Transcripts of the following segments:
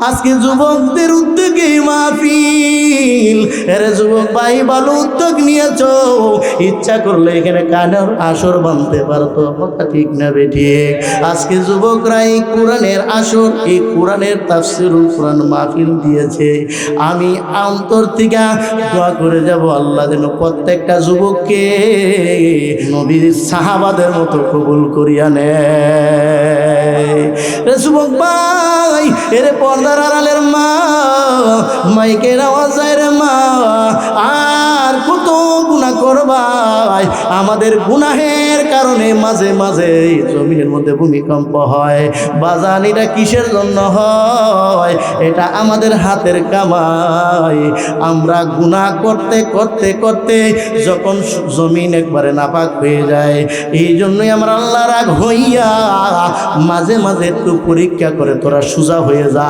আজকে যুবকদের উদ্যোগে মাহফিল। এর যুবক ভাই ভালো উদ্যোগ নিয়েছ, ইচ্ছা করলে এখানে কানের আসর বাঁধতে পারতো, কথা ঠিক না বেঠিক? আজকে যুবকরা এই কোরআনের আসর, এই কোরআনের তাফসীরুল কোরআন মাহফিল দিয়েছে। আমি অন্তর থেকে দোয়া করে যাব, আল্লাহ যেন প্রত্যেকটা যুবককে নবীর সাহাবাদের মতো কবুল করিয়া নেয়। যুবক ভাই, এরে পর্দার আড়ালের মা, মাইকের আওয়াজ যায় রে মা, আর কত গুনাহ করবাই। আমাদের গুনাহের কারণে মাঝে মাঝে জমিনের মধ্যে ভূমিকম্প হয়। বাজান, এটা কিসের জন্য হয়? এটা আমাদের হাতের কামাই। আমরা গুনাহ করতে করতে করতে যখন জমিন একবারে নাপাক হয়ে যায়, এই জন্যই আমরা আল্লাহ রাগ হইয়া মাঝে মাঝে একটু পরীক্ষা করে তোরা সোজা হয়ে যা।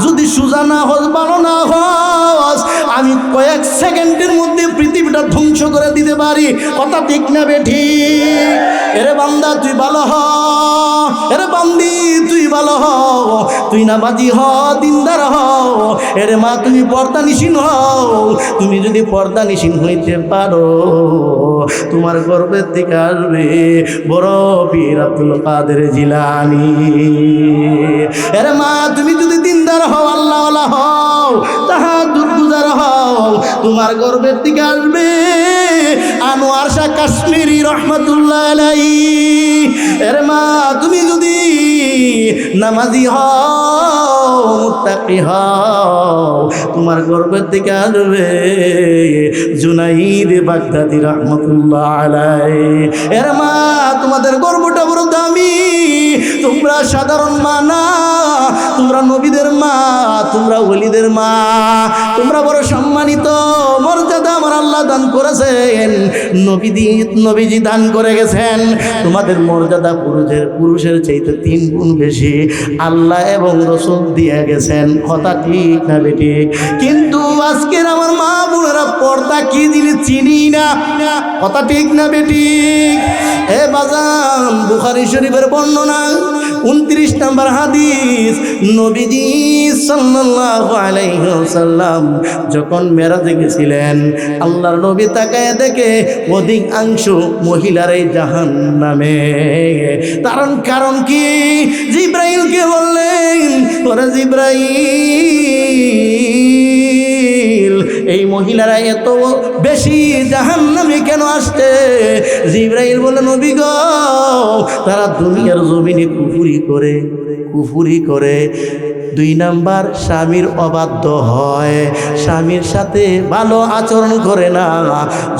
যদি সোজা না হস, ভালো না হস, আমি কয়েক সেকেন্ডের মধ্যে পৃথিবীটা ধ্বংস করে দিতে পারি, কথা ঠিক না বেঠি? এরে বান্দা তুই ভালো হ, এরে বান্দি তুই ভালো হ, তুই নামাজি হ, দিনদার হ। এরে মা, তুমি পর্দা নিশীন হও। তুমি যদি পর্দা নিশীন হইতে পারো, তোমার গর্বের থেকে আসবে বড় পীর আব্দুল কাদের জিলানী। এরে মা, তুমি যদি দিনদার হও, আল্লাহওয়ালা হও, তাহাজ্জুদ গুজার হও, তোমার গর্বের থেকে আসবে আনোয়ার শাহ কাশ্মীরি রহমাতুল্লাহ আলাইহি। এরে মা, তুমি যদি নামাজি হও, মুত্তাকি হও, তোমার গর্বের থেকে আসবে জুনাইদ বাগদাদি রহমাতুল্লাহ আলাইহি। এরে মা, তোমাদের গর্বটা বড় দামি। তোমরা সাধারণ মা না, তোমরা নবীদের মা, তোমরা ওলিদের মা, তোমরা বড় সম্মানিত মর্যাদা আমার আল্লাহ দান করেছেন, নবীজি দান করে গেছেন। তোমাদের মর্যাদা পুরুষের চাইতে 3 গুণ বেশি আল্লাহ এবং রাসূল দিয়ে গেছেন, কথা ঠিক না বেঠিক? কিন্তু আজকের আমার মা বোনেরা পর্দা কি জিনিস চিনি না, কথা ঠিক না বেঠিক? এ বাজান, বুখারী শরীফের বর্ণনা 29 নম্বর হাদিস, নবীজি সাল্লাল্লাহু আলাইহি ওয়াসাল্লাম যখন মেরাজে গেছিলেন, আল্লাহর নবী তাকায় দেখে অধিকাংশ মহিলারাই জাহান্নামে। কারণ কি? জিব্রাইলকে বললেন, ওরে জিব্রাইল, এই মহিলারা এত বেশি জাহান্নামে কেন আসছে? জিব্রাইল বলে, নবী গো, তারা দুনিয়ার জমিনে কুফুরি করে 2 নাম্বার স্বামীর অবাধ্য হয়, স্বামীর সাথে ভালো আচরণ করে না,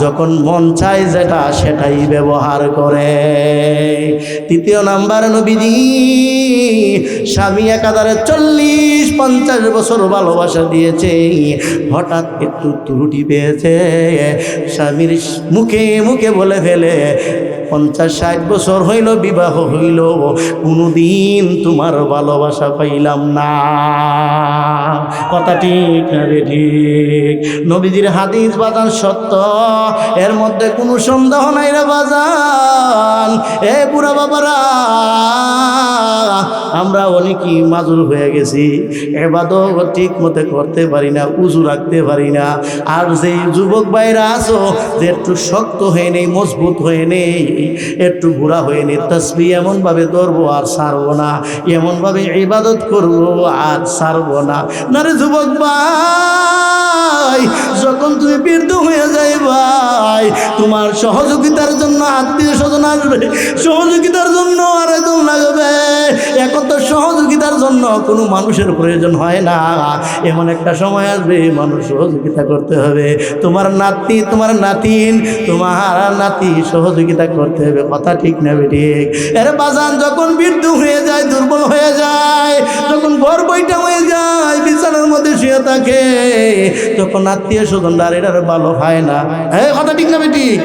যখন মন চায় যেটা সেটাই ব্যবহার করে। 3 নাম্বার, নবীজি স্বামী একাধারে 40-50 বছর ভালোবাসা দিয়েছে, হঠাৎ একটু ত্রুটি পেয়েছে, স্বামীর মুখে মুখে বলে ফেলে, 50-60 বছর হইল বিবাহ হইল, কোনোদিন তোমার ভালোবাসা পাইলাম না, কথা ঠিক না রে ঠিক? নবীজির হাদিস বাজান সত্য, এর মধ্যে কোনো সন্দেহ নাই রে বাজান। এ বুড়া বাবারা, আমরা অনেকই মাজুর হয়ে গেছি, ইবাদত ঠিক মতো করতে পারি না, উজু রাখতে পারি না। আর যে যুবক ভাইরা আছো যে একটু শক্ত হয়ে নেই, মজবুত হয়ে নেই, একটু বুড়া হয়ে নেই, তাসবিহ এমনভাবে ধরবো আর ছাড়বো না, এমনভাবে ইবাদত করবো আর ছাড়বো না। না রে যুবক ভাই, যখন তুমি বৃদ্ধ হয়ে যাই ভাই, তোমার সহযোগিতার জন্য আত্মীয় স্বজন আসবে, সহযোগিতার জন্য আরেকজন লাগবে। এখন তো সহযোগিতার জন্য কোনো মানুষের প্রয়োজন হয় না, এমন একটা সময় আসবে মানুষ সহযোগিতা করতে হবে। তোমার নাতি, তোমার নাতিন, তোমার নাতি সহযোগিতা করতে হবে, কথা ঠিক না বেঠিক? এর বাজান যখন বৃদ্ধ হয়ে যায়, দুর্বল হয়ে যায়, যখন ঘর বইটা হয়ে যায়, বিছানার মধ্যে শুয়ে থাকে, তখন আত্মীয় স্বজনরা এটার ভালো হয় না, কথা ঠিক না বেঠিক?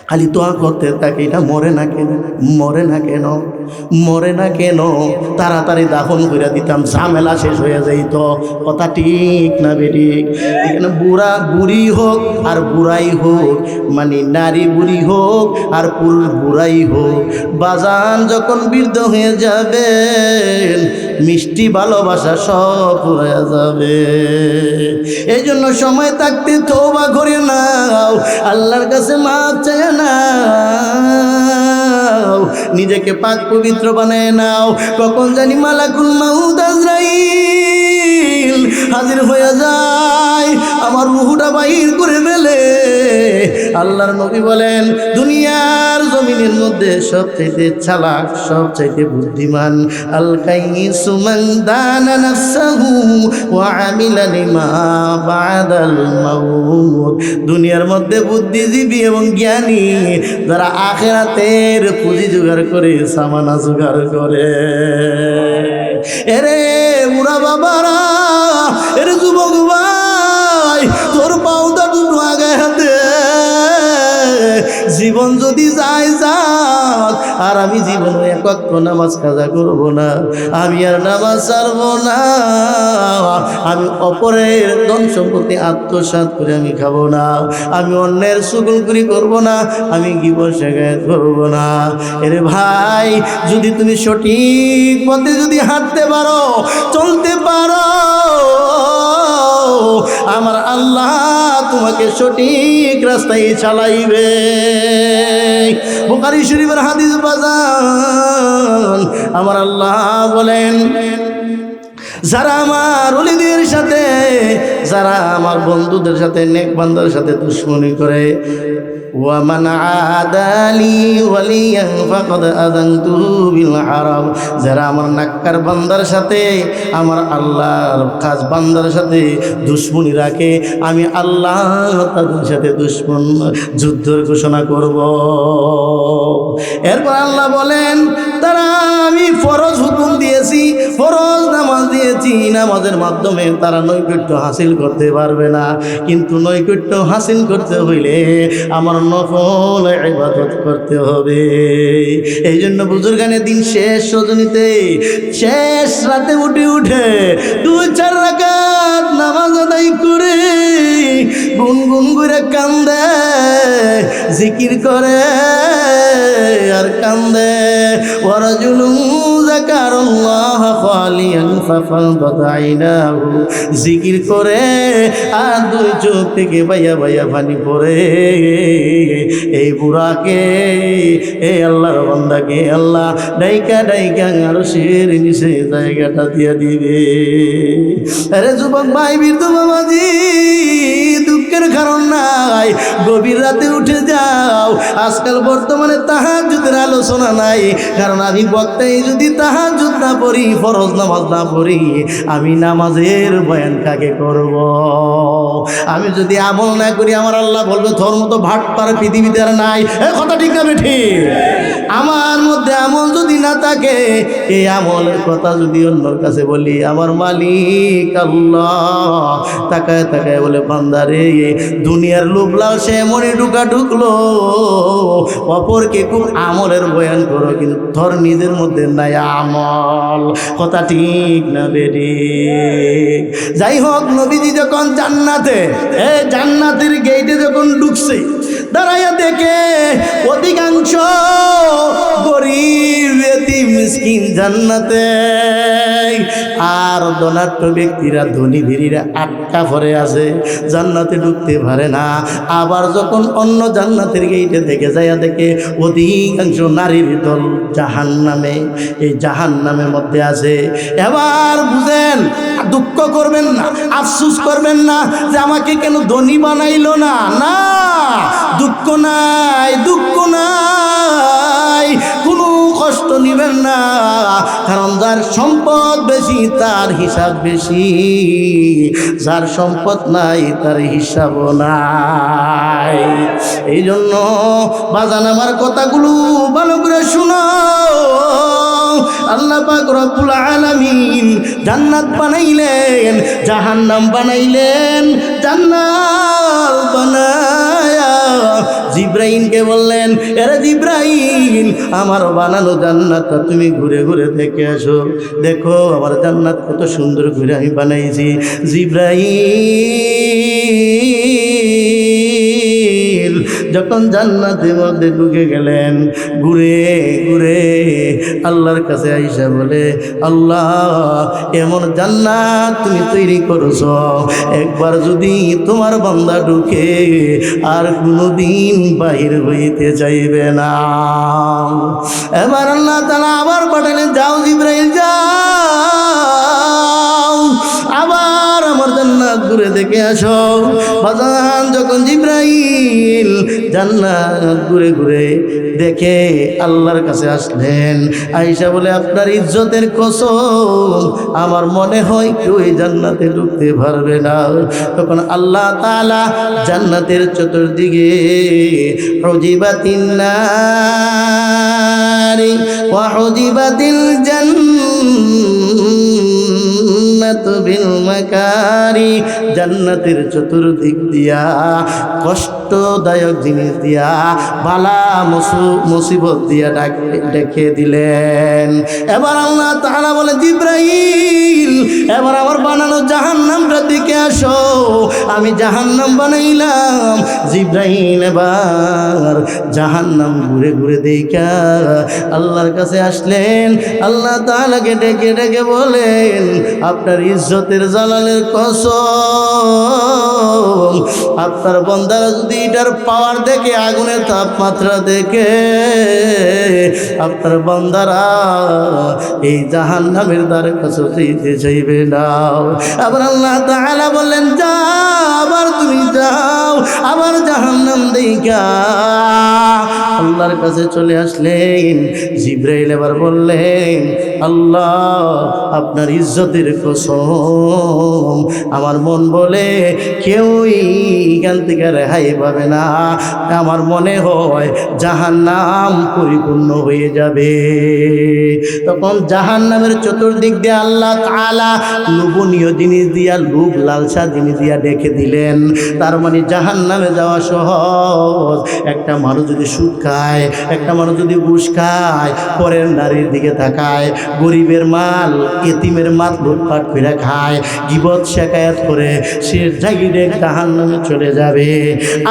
খালি দোয়া করতে থাকি, এটা মরে না কেন, মরে না কেন, মরে না কেন, তাড়াতাড়ি দাফন করে দিতাম, ঝামেলা শেষ হয়ে যাইত। কথা ঠিক না বেঠিক? এখানে বুড়া বুড়ি হোক আর বুড়াই হোক, মানে নারী বুড়ি হোক আর পুরুষ বুড়াই হোক, বাজান যখন বৃদ্ধ হয়ে যাবেন মিষ্টি ভালোবাসা সব হয়ে যাবে। এই জন্য সময় থাকতে তওবা করে নাও, আল্লাহর কাছে মাফ চেয়ে নাও, নিজেকে পাক পবিত্র বানায় নাও। কখন জানি মালাকুল মাউত আজরাইল হাজির হয়ে যায়, আমার রূহটা বাইর করে ফেলে। আল্লাহর নবী বলেন, দুনিয়ার জমিনের মধ্যে সবচাইতে চালাক, সবচাইতে বুদ্ধিমান আল কাইয়িসু মান দানা নাফসাহু ওয়া আমিলা লিমা বাদাল মাউত। দুনিয়ার মধ্যে বুদ্ধিজীবী এবং জ্ঞানী যারা আখিরাতের পুঁজি জোগাড় করে, সামানা জোগাড় করে। এরে বুড়া বাবারা, এরে যুবক ভাই, তোর পাউটা দুটো আগে হাতে, জীবন যদি যায় যাক, আর আমি জীবনে এক ওয়াক্ত নামাজ কাজা করব না, আমি আর নামাজ ছাড়ব না, আমি অপরের ধন সম্পত্তি আত্মসাৎ করে আমি খাবো না, আমি অন্যের চুগলখড়ি করব না, আমি গীবত শিকায়ত করব না। এরে ভাই, যদি তুমি সঠিক পথে যদি হাঁটতে পারো, চলতে পারো, আমার আল্লাহ তোমাকে সঠিক রাস্তায় চালাইবে। বুখারী শরীফের হাদিস বাজান, আমার আল্লাহ বলেন, যারা আমার ওলিদের সাথে, যারা আমার বন্ধুদের সাথে, নেক বান্দার সাথে দুশ্মনী করে, ওয়ামান আদালি ওয়ালিয়ান ফাকাদ আযানতুহু বিল হারাম, যারা আমার নাক্কার বান্দার সাথে, আমার আল্লাহর খাস বান্দার সাথে দুশ্মনী রাখে, আমি আল্লাহ তাদের সাথে দুশ্মন যুদ্ধের ঘোষণা করব। এরপর আল্লাহ বলেন, তারা আমি ফরজ হুকুম দিয়েছি, ফরজ নামাজ দিয়েছি, নামাজের মাধ্যমে তারা নৈকট্য হাসিল করতে পারবে না, কিন্তু নৈকট্য হাসিল করতে হইলে আমার নফল ইবাদত করতে হবে। এই জন্য বুজুর্গানে দিন শেষ রজনীতে, শেষ রাতে উঠে 2-4 রাকাত নামাজ আদায় করে গুনগুন করে কান্দে, জিকির করে আর কান্দে। ওয়ারাজুলুন যাকারাল্লাহ খালিয়ান ফাফাদাত আইনাহু, জিকির করে আর 2 চোখ থেকে বাইয়া বাইয়া পানি পড়ে। এই বুড়াকে, এই আল্লাহর বান্দাকে আল্লাহ ডাইকা ডাইকা আরশের নিচে জায়গাটা দিয়ে দিবে। আরে যুবক ভাই, বৃদ্ধ বাবাজি, দুঃখের কারণ নাই, গভীর রাতে উঠে যাও। আজকাল বর্তমানে তাহাজ্জুদের আলোচনা নাই, কারণ আমি বক্তাই যদি তাহাজ্জুদ না পড়ি, ফরজ নামাজ না পড়ি, আমি নামাজের বয়ান কাকে করব? আমি যদি আমল না করি, আমার আল্লাহ বলবে তোর মতো ভাটপার পৃথিবীতে আর নাই। এ কথা ঠিক না ঠিক? আমার মধ্যে আমল যদি না থাকে, এই আমলের কথা যদি অন্যর কাছে বলি, আমার মালিক আল্লাহ তাকায় তাকায় বলে, বান্দারে দুনিয়ার লোভ লালসে এমনই ঢুকলো, অপরকে খুব আমলের বয়ান করো, কিন্তু তোর নিজের মধ্যে নাই আমল। কথা ঠিক না বেঠিক? যাই হোক, নবীজি যখন জান্নাতে, জান্নাতের গেটে যখন ঢুকছে, দাঁড়াইয়া দেখে অধিকাংশ গরিব এতিম মিসকিন জান্নাতে, আর ধনাঢ্য ব্যক্তিরা, ধনী ভিড়িরা আটকা পড়ে আছে, জান্নাতে ঢুকতে পারে না। আবার যখন অন্য জান্নাতের গেটে দেখে যাইয়া দেখে অধিকাংশ নারীর দল জাহান্নামে, এই জাহান্নামের মধ্যে আছে। এবার বুঝেন, দুঃখ করবেন না, আফসোস করবেন না যে আমাকে কেন ধনী বানাইলো না, না, দুঃখ নাই, দুঃখ নাই, কোনো কষ্ট নিবেন না, কারণ যার সম্পদ বেশি তার হিসাব বেশি, যার সম্পদ নাই তার হিসাবও নাই। এই জন্য বাজান, আমার কথাগুলো ভালো করে শুনো। আল্লাহ পাক রব্বুল আলামিন জান্নাত বানাইলেন, জাহান্নাম বানাইলেন। জান্নাত বানায়া জিব্রাইলকে বললেন, এরে জিব্রাইল, আমার বানানো জান্নাতটা তুমি ঘুরে ঘুরে দেখে আসো। দেখো আমার জান্নাত কত সুন্দর করে আমি বানাইছি। জিব্রাইল যখন জান্নাতের মধ্যে ঢুকে গেলেন, ঘুরে ঘুরে আল্লাহর কাছে আইসা বলে, আল্লাহ, এমন জান্নাত তুমি তৈরি করেছো, একবার যদি তোমার বান্দা ঢুকে আর কোনোদিন বাহির হইতে চাইবে না। এবার আল্লাহ তাআলা আবার পাঠালেন, যাও জিব্রাইল যাও, আবার আমার জান্নাত ঘুরে দেখে আসো। বাজান যখন জিব্রাইল জান্নাত ঘুরে ঘুরে দেখে আল্লাহর কাছে আসলেন, আয়েশা বলে, আপনার ইজ্জতের কসম, আমার মনে হয় কেউ এই জান্নাতে ঢুকতে পারবে না। তখন আল্লাহ তাআলা জান্নাতের চতুর্দিকে হুজিবাতিন নারি ওয়া হুজিবাতিল জান্নাতু বিল মাকারি, জান্নাতের চতুর্দিক দিয়া কষ্টদায়ক জিনিস দিয়া, বালা মুসিবত দিয়া ডেকে দিলেন। এবার আল্লাহ তাআলা বলে, জিব্রাইল, এবার আমার বানানো জাহান্নামটার দিকে আসো, আমি জাহান্নাম বানাইলাম। জিব্রাইল এবার জাহান্নাম ঘুরে ঘুরে দেখা আল্লাহর কাছে আসলেন। আল্লাহ তাআলাকে ডেকে ডেকে বলেন, আপনার ইজ্জতের জালালের কসম, আপনার বান্দারা যদি এটার পাওয়ার দেখে, আগুনের তাপমাত্রা দেখে, আপনার বান্দারা এই জাহান্নামের দ্বারে কাছে যেতে চাইবে না। আবার আল্লাহ তাআলা বললেন, যাও, আবার তুমি যাও, আবার জাহান্নাম দেখা আল্লাহর কাছে চলে আসলেন। জিব্রাইল এবার বললেন, আল্লাহ, আপনার ইজ্জতের কসম, আমার মন বলে কেউই এখান থেকে রেহাই পাবে না, আমার মনে হয় জাহান্নাম পরিপূর্ণ হয়ে যাবে। তখন জাহান্নামের চতুর্দিক দিয়ে আল্লাহ তাআলা লোভনীয় জিনিস দিয়া, লোভ লালসা জিনিস দিয়া ডেকে দিলেন। তার মানে জাহান্নামে যাওয়া সহজ। একটা মানুষ যদি সুদ খায়, একটা মানুষ যদি ঘুষ খায়, পরের নারীর দিকে তাকায়, গরিবের মাল, এতিমের মাল লুটপাট করে খায়, গীবত শেকায়াত করে, সে জাগিরে জাহান্নামে চলে যাবে।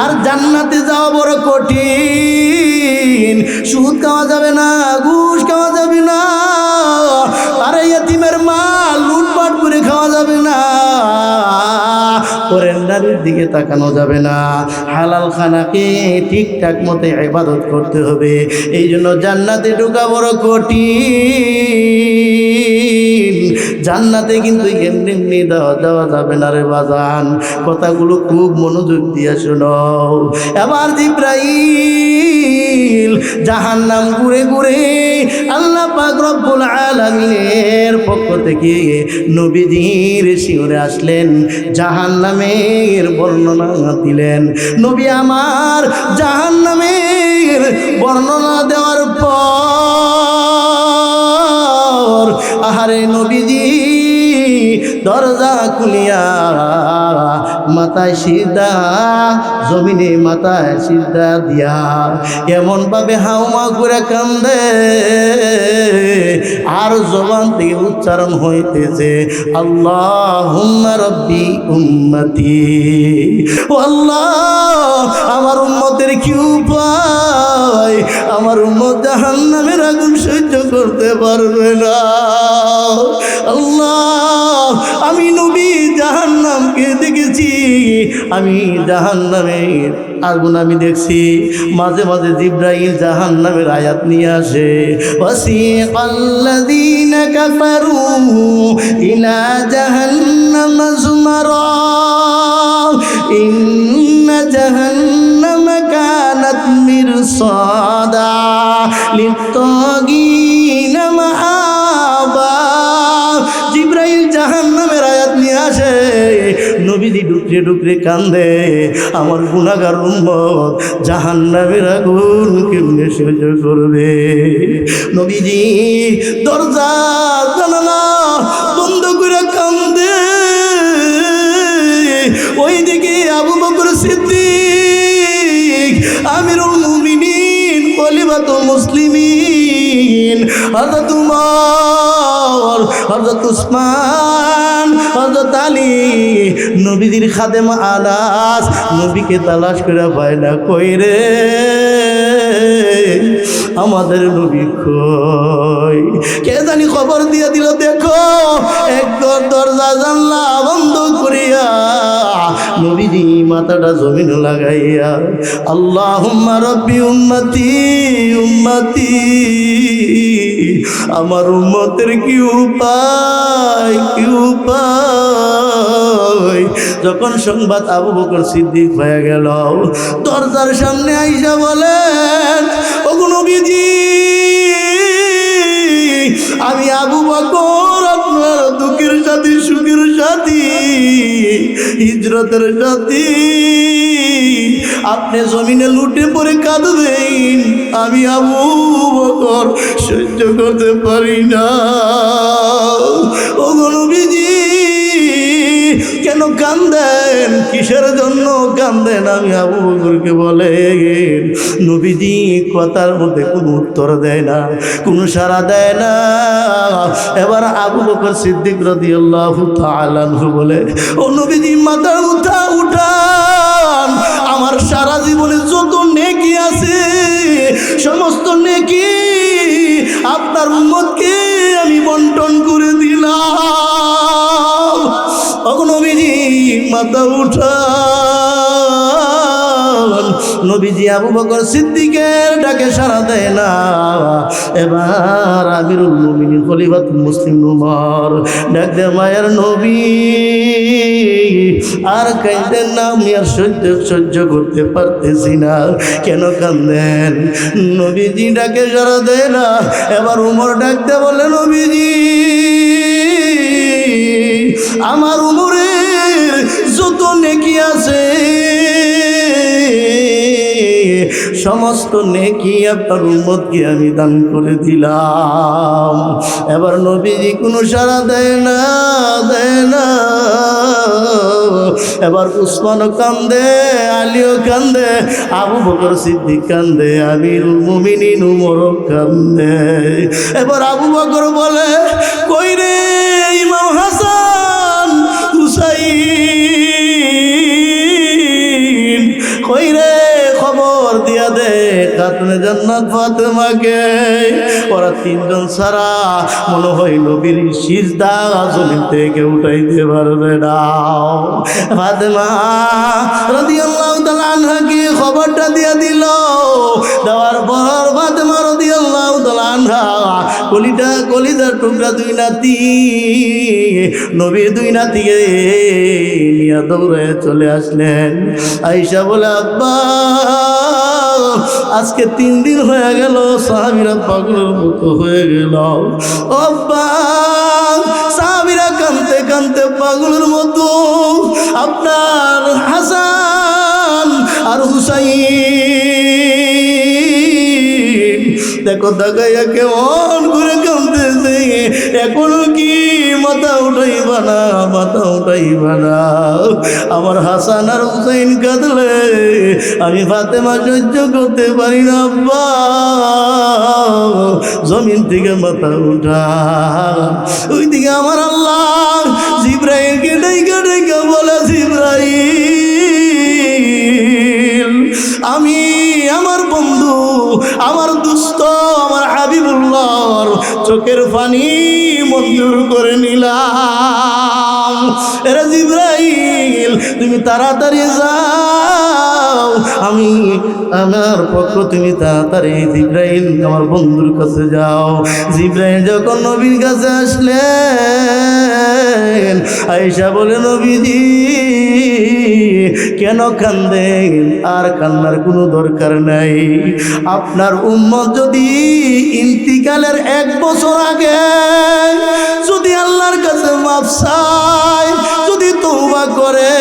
আর জান্নাতে যাওয়া বড় কঠিন। সুদ খাওয়া যাবে না, ঘুষ খাওয়া যাবে না, আর এতিমের মাল লুটপাট করে খাওয়া যাবে না, পরের নারীর দিকে তাকানো যাবে না, হালাল খানাকে ঠিকঠাক মতো ইবাদত করতে হবে। এই জন্য জান্নাতে ঢোকা বড় কঠিন। জান্নাতে কিন্তু এমনি এমনি দেওয়া যাবে না রে বাজান, কথাগুলো খুব মনোযোগ দিয়ে শোনো। এবার জিব্রাইল জাহান্নাম ঘুরে ঘুরে আল্লাহ পাক রব্বুল আলামিনের পক্ষ থেকে নবীজির শিওরে আসলেন, জাহান্নামের বর্ণনা দিলেন। নবী আমার জাহান্নামের বর্ণনা দেওয়ার পর, আহারে নবীজি দরজা খুলিয়া মাথায় সিজদা, জমিনে মাথায় সিজদা দিয়া এমন ভাবে হাউমা করে কান্দে, আর জবান থেকে উচ্চারণ হইতেছে, আল্লাহুম্মা রাব্বি উম্মতি, ও আল্লাহ, আমার উম্মতের কি উপায়, আমার উম্মত জাহান্নামের আগুন সহ্য করতে পারবে না। আল্লাহ, আমি নবী জাহান্নামকে দেখেছি, আমি জাহান্নামের আগুন আমি দেখছি। মাঝে মাঝে জিব্রাইল জাহান্নামের আয়াত নিয়ে আসে, ওয়াসিকাল্লাযীনা কাফারু ইলা জাহান্নাম যুমারা ইন্না জাহান্নামা কানাত মিরসাদা লিত্তাগীনা মাআবা। জিব্রাইল জাহান্নামের আয়াত নিয়ে আসে, নবীজি ডুকরে ডুকরে কান্দে, আমার গুনাহগার উম্মত জাহান্নামের আগুন কেমনে সহ্য করবে। নবীজি দরজা জানালা বন্ধ করে কান্দে। ওইদিকে আবু বকর সিদ্দিক হযরত উসমান, হযরত আলী, নবীজির খাদেম আনাস নবীকে তালাশ করে পায় না, কই রে আমাদের নবী কই? কে জানি খবর দিয়ে দিল, দেখো একদম দরজা জানলা বন্ধ করিয়া নবীজি মাথাটা জমিন লাগাইয়া আল্লাহুম্মা রাব্বি উম্মতি উম্মতি, আমার উম্মতের কি উপায়, কি উপায়। যখন সংবাদ আবু বকর সিদ্দিক হয়ে গেল, দরজার সামনে আইসা বলেন, ওগো নবীজি, আমি আবু বকর আপনার দুঃখের সাথী, সুখের সাথী, হিজরতের সাথী, আপনি জমিনে লুটে পড়ে কাঁদবেন, আমি আবু বকর সহ্য করতে পারি না। ওগো নবীজি, কেন কান্দেন, কিসের জন্য কান্দেন? আমি আবু বকরকে বলে, নবীজি কথার মধ্যে কোনো উত্তর দেয় না, কোনো সাড়া দেয় না। এবার আবু বকর সিদ্দিক রাদিয়াল্লাহু তাআলা আনহু বলে, ও নবীজি, মাথা উঠান, আমার সারা জীবনে যত নেকি আছে সমস্ত নেকি আপনার উম্মতকে আমি বন্টন করে দিলাম। ওগো নবীজি, মাথা উঠান। নবীজি আবু বকর সিদ্দিকের ডাকে সাড়া দেয় না। এবার আমিরুল মুমিনিন খলিফাতুল মুসলিম উমর ডাক দে, মায়ের নবী আর কাঁদেন না, আমি আর সহ্য করতে পারতেছি না। কেন কাঁদেন? নবীজি ডাকে সাড়া দেয় না। এবার উমর ডাকতে বলে, নবীজি, আমার উমরের যত নেকি আছে সমস্ত নেকি আপনার উম্মতকে আমি দান করে দিলাম। এবার নবীজি কোনো সাড়া দেয় না, দেয় না। এবার উসমানও কান্দে, আলীও কান্দে, আবু বকর সিদ্দিক কান্দে, আমিরুল মুমিনিন উমরও কান্দে। এবার আবু বকর বলে, কই রে ইমাম হাসান হুসাইন, কই রে, খবর দিয়া দে খাতুনে জান্নাত ফাতেমাকে। ওরা তিনজন ছাড়া মনে হয় নবীর সিজদা জমিন থেকে উঠাইতে পারবে না। ফাতেমা রাদিয়াল্লাহু তাআলা আনহাকে খবরটা দিয়া দিল। দেওয়ার পর ফাতেমা রাদিয়াল্লাহু তাআলা আনহা কলিজার টুকরা দুই নাতি, নবীর দুই নাতিকে নিয়ে দৌড়ে চলে আসলেন। আয়েশা বলে, আব্বা, আজকে 3 দিন হয়ে গেল, সাহাবীরা পাগলের মতো হয়ে গেল। আব্বা, সাহাবীরা কাঁদতে কাঁদতে পাগলের মতো আপনার হাসান আর হুসাইন দেখো তাকাইয়া কেমন করে কাঁদতেছে। এখনো কি মাথা উঠাইবা না, মাথা উঠাইবা না? আমার হাসান আর হুসাইন কাঁদলে আমি ফাতেমা সহ্য করতে পারি না। আব্বা, জমিন থেকে মাথা উঠা। ওইদিকে আমার আল্লাহ জিবরাইলকে ডাইকা ডাইকা বলে, জিবরাইল, আমি আমার বন্ধু, আমার দুস্থ, আমার হাবিবুল্লাহর চোখের পানি মঞ্জুর করে নিলাম। এরা জিবরাইল, তুমি তাড়াতাড়ি যাও, আমি আমার পক্ষ তুমি তাড়াতাড়ি জিবরাইল আমার বন্ধুর কাছে যাও। জিবরাইল যখন নবীর কাছে আসলেন, আয়েশা বলে, নবীজি কেন কান্দেন? আর কান্নার কোনো দরকার নাই। আপনার উম্মত যদি ইন্তিকালের 1 বছর আগে যদি আল্লাহর কাছে মাফ চায়, যদি তওবা করে,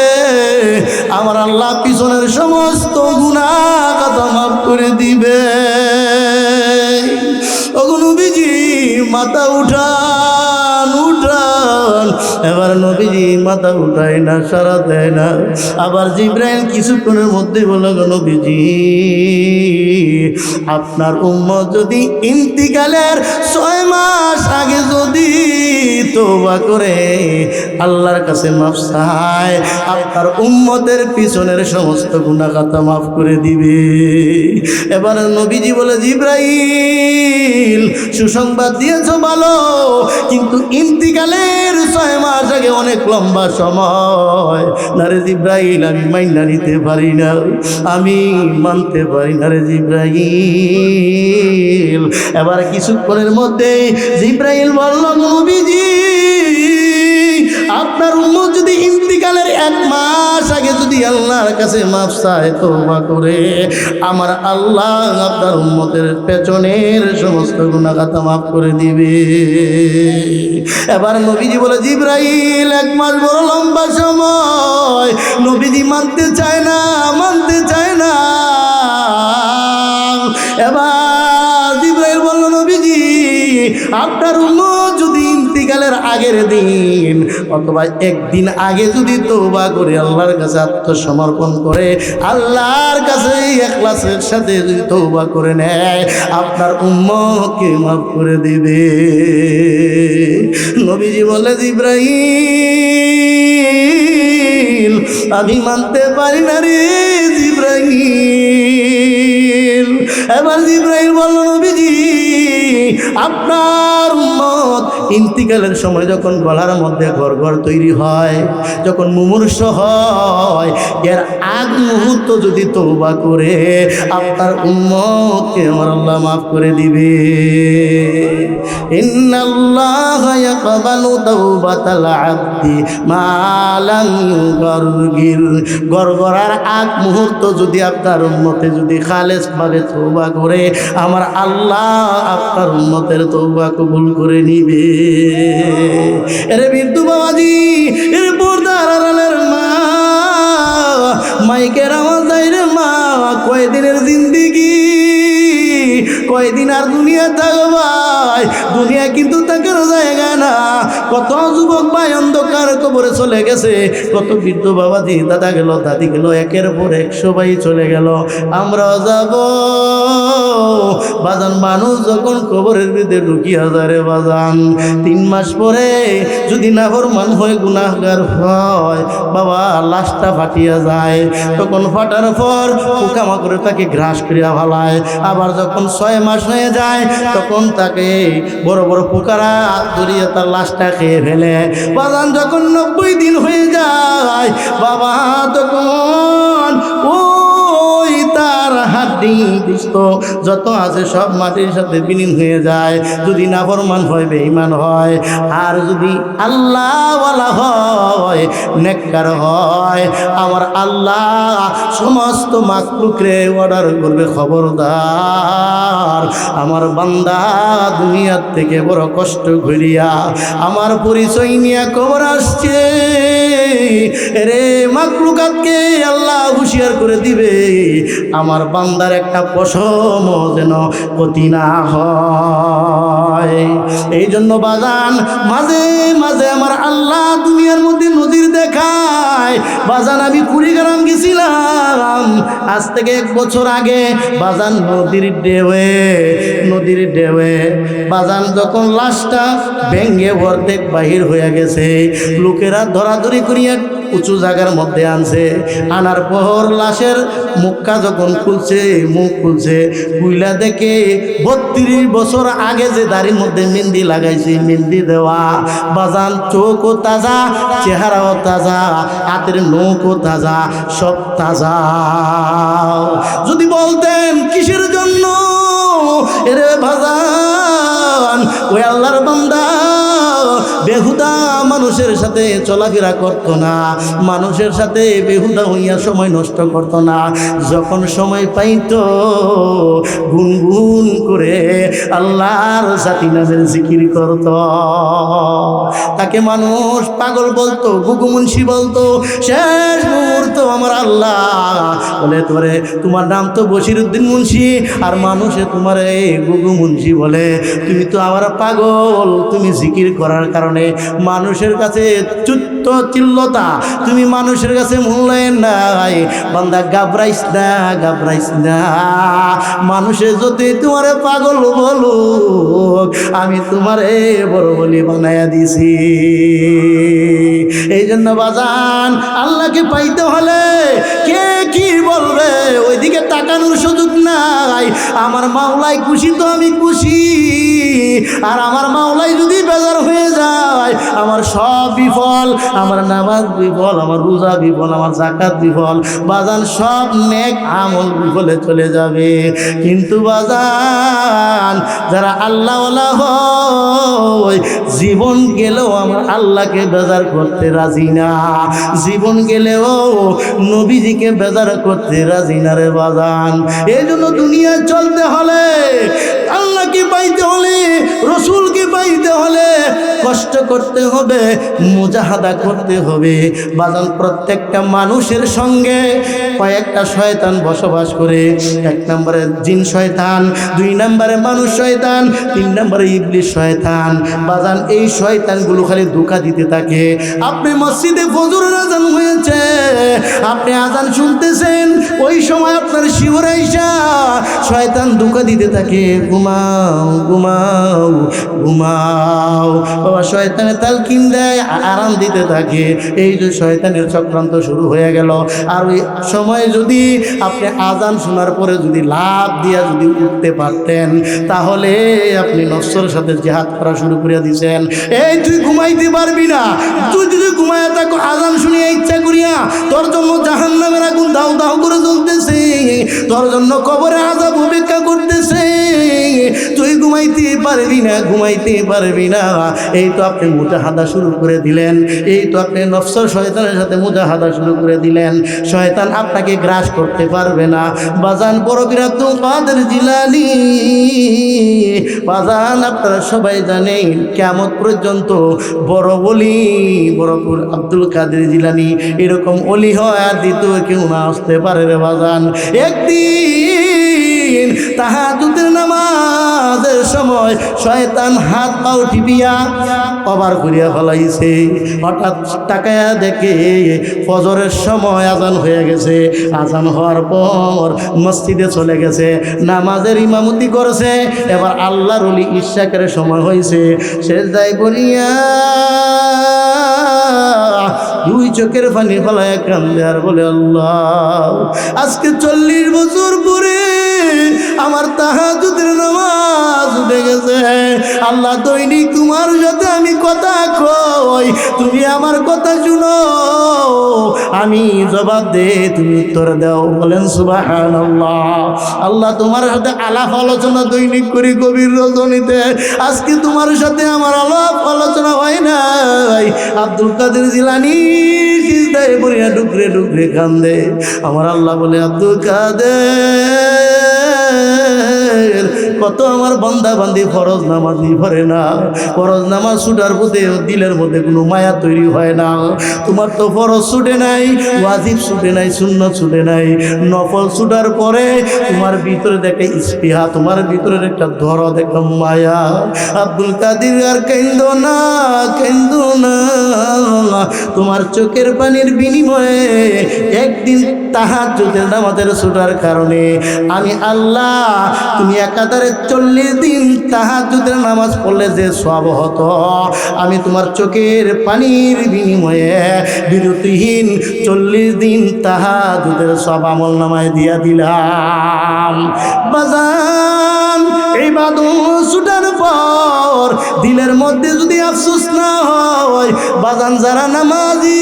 আমার আল্লাহ পিছনের সমস্ত গুনাহ কথা মাফ করে দিবে। ওগো নবীজি, মাথা উঠান, উঠান। এবার নবীজি মাথা উঠায় না, সাড়া দেয় না। আবার জিবরাইল কিছুক্ষণের মধ্যে বলল, নবীজি আপনার উম্মত যদি ইন্তিকালের 6 মাস আগে যদি তওবা করে আল্লাহর কাছে মাফ চায়, আপনার উম্মতের পিছনের সমস্ত গুনাহ খাতা মাফ করে দিবে। এবার নবীজি বলে, জিবরাইল সুসংবাদ দিয়েছ ভালো, কিন্তু ইন্তিকালের 6 মাস আগে অনেক লম্বা সময়। না রে জিবরাইল, আমি মাইনা নিতে পারি না, আমি মানতে পারি না রে জিবরাইল। এবার কিছুক্ষণের মধ্যে জিবরাইল বলল, নবীজি আপনার উম্মত যদি ইন্তিকালের 1 মাস আগে যদি আল্লাহর কাছে মাফ চায়, তওবা করে, আমার আল্লাহ আপনার উম্মতের পেছনের সমস্ত গুনাহ খাতা মাফ করে দিবে। এবার নবীজি বলে, জিবরাইল 1 মাস বড় লম্বা সময়। নবীজি মানতে চায় না, মানতে চায় না। এবার জিবরাইল বলল, নবীজি আপনার উম্মত যদি ইন্তিকালের আগের দিন অথবা 1 দিন আগে যদি তওবা করে আল্লাহর কাছে আত্মসমর্পণ করে, আল্লাহর কাছে ইখলাসের সাথে যদি তওবা করে নেয়, আপনার উম্মতকে মাফ করে দিবে। নবীজি বলে, জিবরাইল আমি মানতে পারি না রে জিবরাইল। এবার জিবরাইল বলল, নবীজি আপনার উম্মত ইন্তিকালের সময় যখন গলার মধ্যে ঘর তৈরি হয়, যখন মুমূর্ষ হয়, এর আগ মুহূর্ত যদি তওবা করে আপনার উম্মতকে আমার আল্লাহ মাফ করে দিবে। ইন্নাল্লাহা ইয়াকবালু তাওবাতাল আবদি মা লাম ইউগারগির। গড়গড়ার আগ মুহূর্ত যদি আপনার উম্মতে যদি খালেস ভাবে তওবা করে, আমার আল্লাহ আপনার উম্মতের তওবা কবুল করে নিবে। এরে বিদ্যু বাবাজি, এর পর্দার আড়ালের মা, মাইকের আওয়াজ দেয় রে মা, কয়দিনের জিন্দিগি, কয়দিন আর দুনিয়া থাকবাই। দুনিয়া কিন্তু তাকের জায়গা না। কত যুবক ভাই অন্ধকার কবরে চলে গেছে, কত বৃদ্ধ বাবাজি, দাদা গেল, দাদি গেল, একের পর 100 ভাই চলে গেল, আমরাও যাব। বাজান মানুষ যখন কবরের ভিতরে ঢুকিয়া যায় রে বাজান, 3 মাস পরে যদি নাফরমান হয়, গুনাহগার হয়, বাবা লাশটা ফাটিয়া যায়। তখন ফাটার পর পোকামাকড়ে তাকে গ্রাস করিয়া ফেলায়। আবার যখন 6 মাস হয়ে যায়, তখন তাকে বড় বড় পোকারা ধরিয়া তার লাশটা খেয়ে ফেলে। বাজান যখন 90 দিন হয়ে যায়, বাবা তখন ওই তার হাড্ডি গোস্ত যত আছে সব মাটির সাথে বিলীন হয়ে যায়। যদি নাফরমান হয়, বেঈমান হয়, আর যদি আল্লাহওয়ালা হয়, নেককার হয়, আমার আল্লাহ সমস্ত মাখলুকরে অর্ডার করবে, খবরদার আমার বান্দা দুনিয়ার থেকে বড় কষ্ট করিয়া আমার পরিচয় নিয়ে কবর আসছে রে। মাখলুকাতকে আল্লাহ হুঁশিয়ার করে দিবে, আমার বান্দার একটা পশম যেন ক্ষতি না হয়। এই জন্য বাজান মাঝে মাঝে আমার আল্লাহ দুনিয়ার মধ্যে নদীর দেখায়। বাজান আমি কুড়িগ্রাম গেছিলাম আজ থেকে 1 বছর আগে। বাজান নদীর ঢেউয়ে বাজান যখন লাশটা ভেঙ্গে অর্ধেক বাহির হয়ে গেছে, লোকেরা ধরাধরি করিয়া উঁচু জায়গার মধ্যে আনছে। আনার পর লাশের মুখটা যখন খুলছে, মুখ খুলছে, কুইলা দেখে 32 বছর আগে যে দাড়ির মধ্যে মেহেন্দি লাগাইছে, মেহেন্দি দেওয়া। বাজান চোখও তাজা, চেহারাও তাজা, হাতের নখও তাজা, সব তাজা। যদি বলতেন কিসের জন্য এরে বাজান, ওই আল্লাহর বান্দা বেহুদা মানুষের সাথে চলাফেরা করতো না, মানুষের সাথে বেহুদা হইয়া সময় নষ্ট করতো না। যখন সময় পাইতো গুনগুন করে আল্লাহর জাতি নামের জিকির করত। তাকে মানুষ পাগল বলতো, গুগু মুন্সি বলতো। শেষ মুহূর্ত আমার আল্লাহ বলে, তোমার নাম তো বশিরউদ্দিন মুন্সি, আর মানুষে তোমার এই গুগু মুন্সি বলে। তুমি তো আমার পাগল, তুমি জিকির করার কারণে কারণে মানুষের কাছে তুচ্ছ চিল্লতা, তুমি মানুষের কাছে মূল্যায়ন নাই। বান্দা ঘাবড়াইস না, ঘাবড়াইস না। মানুষে যদি তোমারে পাগল বলুক, আমি তোমারে বড় বলি বানায়া দিছি। এই জন্য বাজান, আল্লাহকে পাইতে হলে কে কি বলবে ওইদিকে তাকানোর সুযোগ নাই। আমার মাওলাই খুশি তো আমি খুশি, আর আমার মাওলাই যদি বেজার হয়ে যায়, আমার সব বিফল, আমার নামাজ বিফল, আমার রোজা বিফল, আমার যাকাত বিফল, বাজান সব নেক আমল বিফলে চলে যাবে। কিন্তু বাজান, যারা আল্লাহওয়ালা হয়, জীবন গেলেও আমার আল্লাহকে বেজার করতে রাজি না, জীবন গেলেও নবীজিকে বেজার করতে রাজি না রে বাজান। এই জন্য দুনিয়ায় চলতে হলে, আল্লাহকে পাইতে হলে, রসুলকে পাইতে হলে কষ্ট করতে হবে, মুজাহাদা করতে হবে। বাজান, প্রত্যেকটা মানুষের সঙ্গে কয়েকটা শয়তান বসবাস করে। 1 নম্বরে জিন শয়তান, 2 নম্বরে মানুষ শয়তান, 3 নম্বরে ইবলিস শয়তান। বাজান, এই শয়তানগুলো খালি ধোঁকা দিতে থাকে। আপনি মসজিদে ফজরের আজান হয়েছে, আপনি আজান শুনতেছেন, ওই সময় আপনার শিওর আইসা শয়তান ধোঁকা দিতে থাকে, ঘুমাও ঘুমাও ঘুমাও। বাবা, শয়তানের তালকিন দেয়, আরাম দিতে থাকে। এই যে শয়তানের চক্রান্ত শুরু হয়ে গেল। আর ওই সময় যদি আপনি আজান শোনার পরে যদি লাভ দিয়া যদি উঠতে পারতেন, তাহলে আপনি নফসের সাথে জিহাদ করা শুরু করে দিয়েছেন। এই তুই ঘুমাইতে পারবি না, তুই যদি ঘুমাইয়া থাকো আজান শুনিয়া ইচ্ছা করিয়া, তোর জন্য জাহান্নামের আগুন দাউ দাউ করে জ্বলতেছে, তোর জন্য কবরে আযাব অপেক্ষা করতেছে, তুই ঘুমাইতে পারবি না, ঘুমাইতে পারবি না। এই তো আপনি মুজাহাদা শুরু করে দিলেন, এই তো আপনি নফস শয়তানের সাথে মুজাহাদা শুরু করে দিলেন। শয়তান আপনাকে গ্রাস করতে পারবে না। বাজান, বড় পীর আব্দুল কাদের জিলানী, বাজান আপনারা সবাই জানেন, কিয়ামত পর্যন্ত বড় ওলি, বড় পীর আব্দুল কাদের জিলানী এরকম ওলি হয় আর দ্বিতীয় কেউ না আসতে পারে রে বাজান। একদিন তাহাজ্জুদের নামাজের সময় শয়তান হাত পাও টিপিয়া কবার করিয়া ফেলাইছে। হঠাৎ তাকায়া দেখে ফজরের সময় আজান হয়ে গেছে। আজান হওয়ার পর মসজিদে চলে গেছে, নামাজের ইমামতি করেছে। এবার আল্লাহর ওলি ইশাকের সময় হয়েছে, সেজদায় বলিয়া 2 চোখের পানি ফেলায় কান্দে আর বলে, আল্লাহ, আজকে 40 বছর পরে আমার তাহাজ্জুদের নামাজ উঠে গেছে। আল্লাহ, দৈনিক তোমার সাথে আমি কথা কই, তুমি আমার কথা শুনো, আমি জবাব দে, তুমি উত্তর দাও। বলেন সুবহানাল্লাহ। আল্লাহ, তোমার সাথে আলাপ আলোচনা দৈনিক করি গভীর রজনীতে, আজকে তোমার সাথে আমার আলাপ আলোচনা হয় নাই। আব্দুল কাদের জিলানী সিজদায় পড়িয়া ডুকরে ডুকরে কান্দে। আমার আল্লাহ বলে, আব্দুল কাদের, কত আমার বান্দা বান্দি ফরজ নামাজই পড়ে না, ফরজ নামাজ ছুটার প্রতি দিলের মধ্যে কোনো মায়া তৈরি হয় না। তোমার তো ফরজ ছুটে নাই, ওয়াজিব ছুটে নাই, সুন্নত ছুটে নাই, নফল ছুটার পরে তোমার ভিতরে দেখে স্পৃহা, তোমার ভিতরে একটা দরদ, একটা মায়া। আব্দুল কাদের, আর কেন্দ্র না, কেন্দ্র না, তোমার চোখের পানির বিনিময়ে একদিন তাহাজ্জুদের নামাজের ছুটার কারণে আমি আল্লাহ, তুমি একাধারে 40 দিন তাহাজ্জুদের নামাজ পড়লে যে সওয়াব হতো, আমি তোমার চোখের পানির বিনিময়ে বিরতিহীন 40 দিন তাহাজ্জুদের সওয়াব আমল নামায় দিয়া দিলাম। বাজান, ইবাদত ছুটার পর দিলের মধ্যে যদি আফসোস না হয়, বাজান, যারা নামাজি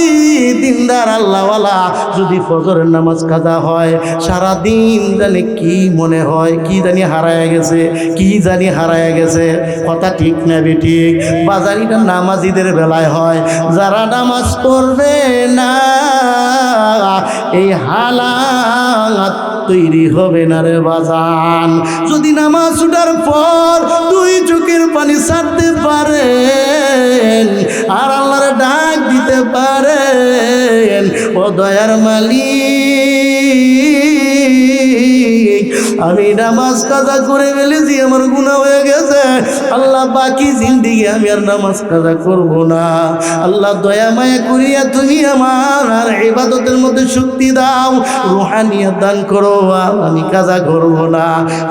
দিনদার আল্লাহওয়ালা, যদি ফজরের নামাজ কাজা হয়, সারা দিন জানি কি মনে হয়, কি জানি হারায় গেছে, কি জানি হারায় গেছে। কথা ঠিক না বেঠিক? বাজান, এটা নামাজিদের বেলায় হয়। যারা নামাজ পড়বে না, এই হালাত তৈরি হবে না রে বাজান। যদি নামাজ ছুটার পর 2 চোখের পানি ছাড়তে পারেন আর আল্লাহর ডাক দিতে পারেন, ও দয়ার মালিক, আমি নামাজ কাজা করে ফেলেছি, আমার গুনাহ হয়ে গেছে, আল্লাহ বাকি জিন্দেগি আমি আর নামাজ কাজা করব না। আল্লাহ দয়া মায়া করিয়া তুমি আমার আর ইবাদতের মধ্যে শক্তি দাও, রুহানিয়ত দান করো, আর আমি কাজা করব না।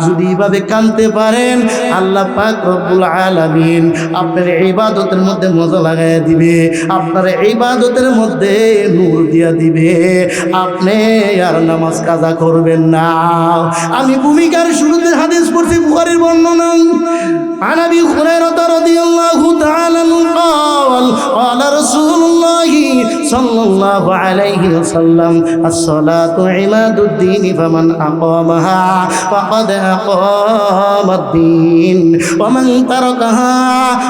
যদি এইভাবে কাঁদতে পারেন, আল্লাহ পাক রব্বুল আলামিন আপনার ইবাদতের মধ্যে মজা লাগাইয়া দিবে, আপনার ইবাদতের মধ্যে নূর দিয়া দিবে, আপনি আর নামাজ কাজা করবেন না। আমি ভূমিকার শুরুতে হাদিস পড়ছি, বুখারীর বর্ণনা। عن ابي هريره رضي الله تعالى عنه قال قال رسول الله صلى الله عليه وسلم الصلاه عماد الدين فمن اقامها فقد اقام الدين ومن تركها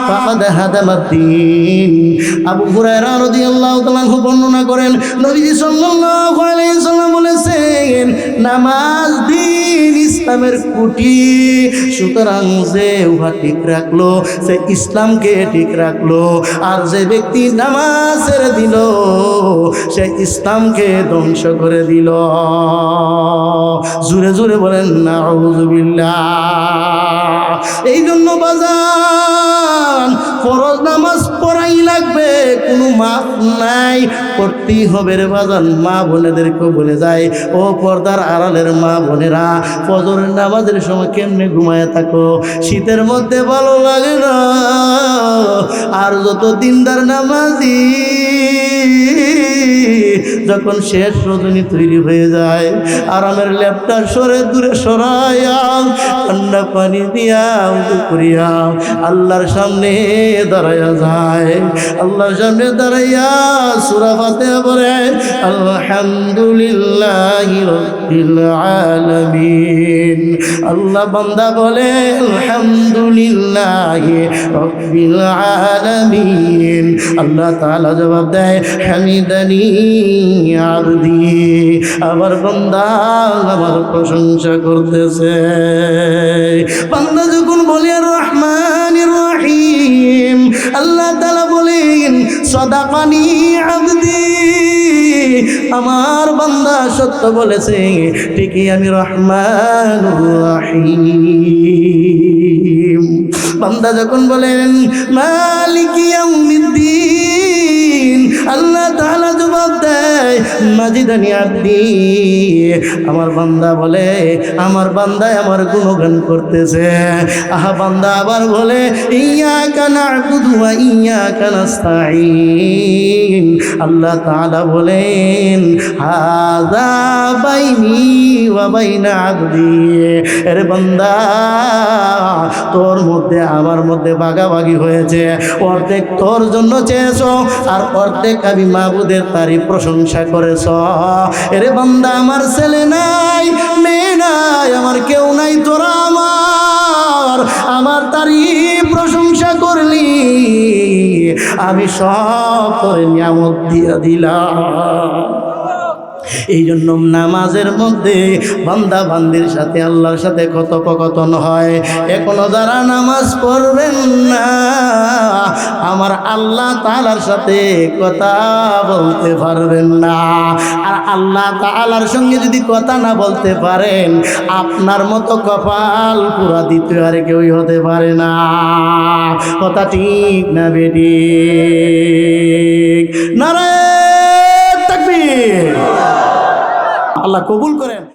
فقد هدم الدين। আবু হুরায়রা রাদিয়াল্লাহু তাআলা বর্ণনা করেন, নবীজি সাল্লাল্লাহু আলাইহি ওয়াসাল্লাম বলেছেন, নামাজ দিন ইসলামের খুঁটি, সুতরাং যে উহা ঠিক রাখলো সে ইসলামকে ঠিক রাখলো, আর যে ব্যক্তি নামাজ ছেড়ে দিল সে ইসলামকে ধ্বংস করে দিল। জোরে জোরে বলেন নাউযুবিল্লাহ। এই জন্য বাজান ফরজ নামাজ পড়াই লাগবে, কোনো মাফ নাই, পড়তেই হবে রে বাজান। মা বোনেদেরকে বলে যায়, ও পর্দার আড়ালের মা বোনেরা, ফজরের নামাজের সময় কেমনে ঘুমায় থাকো, শীতের মধ্যে ভালো লাগে না। আর যত দিনদার নামাজি যখন শেষ রজনী তৈরি হয়ে যায়, আরামের ল্যাপটা সরে দূরে সরাইয়া ঠান্ডা পানি দিয়া উদু করিয়া আল্লাহর সামনে দাঁড়াইয়া যায়। আল্লাহর সামনে দাঁড়াইয়া সূরা ফাতিহা পড়ে, আলহামদুলিল্লাহি রাব্বিল আলামিন। আল্লাহ বান্দা বলে, আলহামদুলিল্লাহি রাব্বিল আলামিন। আল্লাহ তাআলা জবাব দেয়, হামিদানি আবদি, আমার বান্দা আমার প্রশংসা করতেছে। বান্দা যখন বলে আর রহমানির রহিম, আল্লাহ তাআলা বলেন, সাদাকানি আবদি, আমার বান্দা সত্য বলেছে, ঠিকই আমি রহমানুর রহিম। বান্দা যখন বলেন মালিকি ইয়াউমিদ্দিন, আল্লাহ তাআলা জবাব দেয়, মাজিদানি আবদি, আমার বান্দা বলে আমার বান্দায় আমার গুণগান করতেছে। আহা বান্দা আবার বলে, ইয়াকা না'বুদু ওয়া ইয়াকা নাস্তাঈন, আল্লাহ তাআলা বলেন, হাযা বাইনি ওয়া বাইনা আবদি, আরে বান্দা তোর মধ্যে আমার মধ্যে ভাগাভাগি হয়েছে, অর্ধেক তোর জন্য চেয়েছো আর অর্ধেক আমি মাবুদের তারই প্রশংসা করেছ। এরে বান্দা আমার ছেলে নাই, মেয়ে নাই, আমার কেউ নাই, তোরা আমার তারই প্রশংসা করলি, আমি সব তোরে নিয়ামত দিয়ে দিলাম। এই জন্য নামাজের মধ্যে বান্দা বান্দির সাথে আল্লাহর সাথে কথোপকথন হয়। এখনো যারা নামাজ পড়বেন না, আমার আল্লাহ তাআলার সাথে কথা বলতে পারবেন না। আর আল্লাহ তাআলার সঙ্গে যদি কথা না বলতে পারেন, আপনার মতো কপাল পুরা দ্বিতীয় আর কেউই হতে পারে না। কথা ঠিক না বেঠিক? নারে তাকবীর। আল্লাহ কবুল করে।